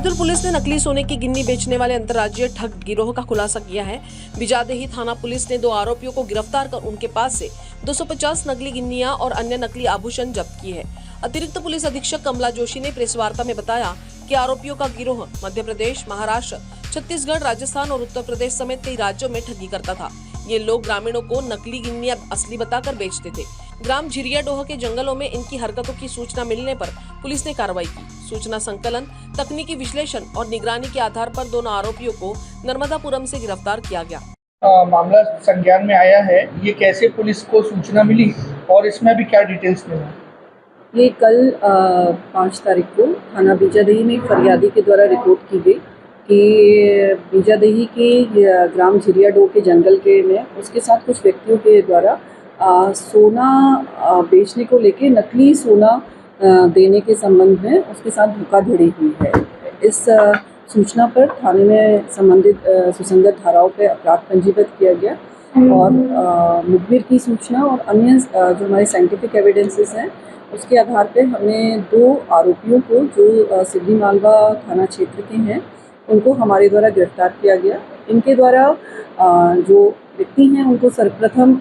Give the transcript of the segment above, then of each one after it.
Betul police ने नकली सोने की गिन्नी बेचने वाले अंतर्राज्यीय ठग गिरोह का खुलासा किया है। बीजादेही थाना पुलिस ने 2 आरोपियों को गिरफ्तार कर उनके पास से 250 नकली गिन्नियां और अन्य नकली आभूषण जब्त किए हैं। अतिरिक्त पुलिस अधीक्षक कमला जोशी ने प्रेस वार्ता में बताया कि आरोपियों का गिरोह मध्य प्रदेश, महाराष्ट्र, छत्तीसगढ़, राजस्थान और उत्तर प्रदेश समेत कई राज्यों में ठगी करता था। ये लोग ग्रामीणों को नकली गिन्नियां असली बताकर बेचते थे। ग्राम झिरियाडोह के जंगलों में इनकी हरकतों की सूचना मिलने पर पुलिस ने कार्रवाई की। सूचना संकलन, तकनीकी विश्लेषण और निगरानी के आधार पर दोनों आरोपियों को नर्मदापुरम से गिरफ्तार किया गया। मामला संज्ञान में आया है। ये कैसे पुलिस को सूचना मिली और इसमें भी क्या डिटेल्स मिला? ये कल 5 तारीख को थाना बीजादेही में फरियादी के द्वारा रिपोर्ट की गई कि बीजादेही के ग्राम झिरियाडोह के जंगल के में उसके साथ कुछ व्यक्तियों के द्वारा सोना बेचने को लेके नकली सोना देने के संबंध में उसके साथ धोखाधड़ी हुई है। इस सूचना पर थाने में संबंधित सुसंगत धाराओं पर अपराध पंजीबद्ध किया गया और मुखबिर की सूचना और अन्य जो हमारे साइंटिफिक एविडेंसेस हैं उसके आधार पे हमने 2 आरोपियों को जो सिद्धि मालवा थाना क्षेत्र के हैं उनको हमारे द्वारा गिरफ्तार किया गया। इनके द्वारा जो व्यक्ति हैं उनको सर्वप्रथम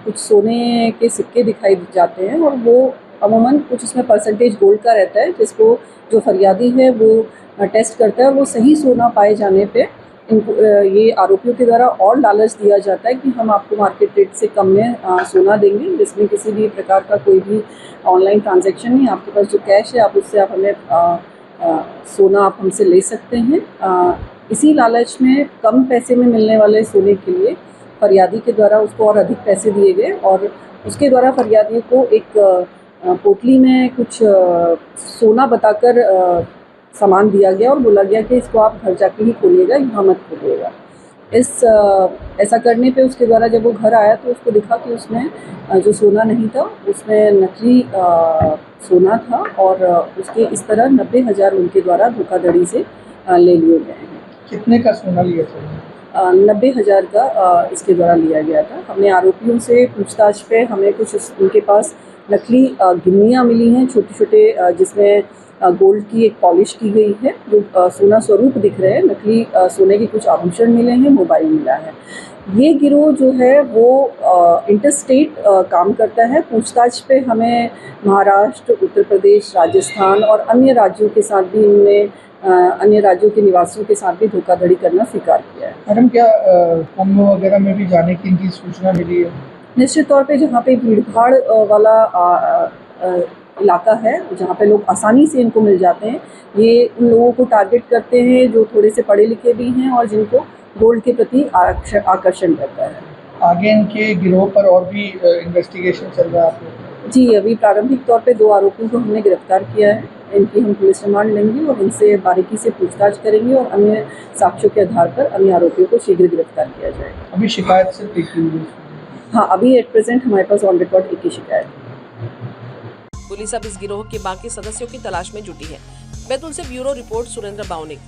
कुछ सोने के सिक्के दिखाई जाते हैं और वो अमूमन कुछ उसमें परसेंटेज गोल्ड का रहता है, जिसको जो फरियादी है वो टेस्ट करता है और वो सही सोना पाए जाने पे इनको ये आरोपियों के द्वारा और लालच दिया जाता है कि हम आपको मार्केट रेट से कम में सोना देंगे, जिसमें किसी भी प्रकार का कोई भी ऑनलाइन ट्रांजैक्शन नहीं। आपके पास जो कैश है आप उससे आप हमें सोना आप हमसे ले सकते हैं। इसी लालच में कम पैसे में मिलने वाले सोने के लिए फरियादी के द्वारा उसको और अधिक पैसे दिए गए और उसके द्वारा फरियादी को एक पोटली में कुछ सोना बताकर सामान दिया गया और बोला गया कि इसको आप घर जाके ही खोलिएगा, यहाँ मत खोलिएगा। ऐसा करने पे उसके द्वारा जब वो घर आया तो उसको दिखा कि उसमें जो सोना नहीं था उसमें नकली सोना था और उसके इस तरह 90,000 उनके द्वारा धोखाधड़ी से ले लिए गए हैं। कितने का सोना लिया था? 90,000 का इसके द्वारा लिया गया था। हमने आरोपियों से पूछताछ पे हमें कुछ उनके पास नकली गिन्नियाँ मिली हैं, छोटे छोटे, जिसमें गोल्ड की एक पॉलिश की गई है, जो सोना स्वरूप दिख रहे हैं। नकली सोने के कुछ आभूषण मिले हैं, मोबाइल मिला है। ये गिरोह जो है वो इंटरस्टेट काम करता है। पूछताछ पे हमें महाराष्ट्र, उत्तर प्रदेश, राजस्थान और अन्य राज्यों के साथ भी इनने अन्य राज्यों के निवासियों के साथ भी धोखाधड़ी करना स्वीकार किया है। मैडम, क्या कुंभ वगैरह में भी जाने की इनकी सूचना मिली है? निश्चित तौर पे जहाँ पे भीड़भाड़ वाला इलाका है, जहाँ पे लोग आसानी से इनको मिल जाते हैं, ये उन लोगों को टारगेट करते हैं जो थोड़े से पढ़े लिखे भी हैं और जिनको गोल्ड के प्रति आकर्षण करता है। आगे इनके गिरोह पर और भी इन्वेस्टिगेशन चल रहा है? जी, अभी प्रारंभिक तौर पे 2 आरोपियों को हमने गिरफ्तार किया है। इनकी हम पुलिस रिमांड लेंगे और इनसे बारीकी से पूछताछ करेंगे और अन्य साक्ष्यों के आधार पर अन्य आरोपियों को शीघ्र गिरफ्तार किया जाएगा। अभी शिकायत सिर्फ एक ही हुई? हाँ, अभी एट प्रेजेंट हमारे पास ऑन रिकॉर्ड एक ही शिकायत है। पुलिस अब इस गिरोह के बाकी सदस्यों की तलाश में जुटी है। बैतूल से ब्यूरो रिपोर्ट सुरेंद्र बावनिक।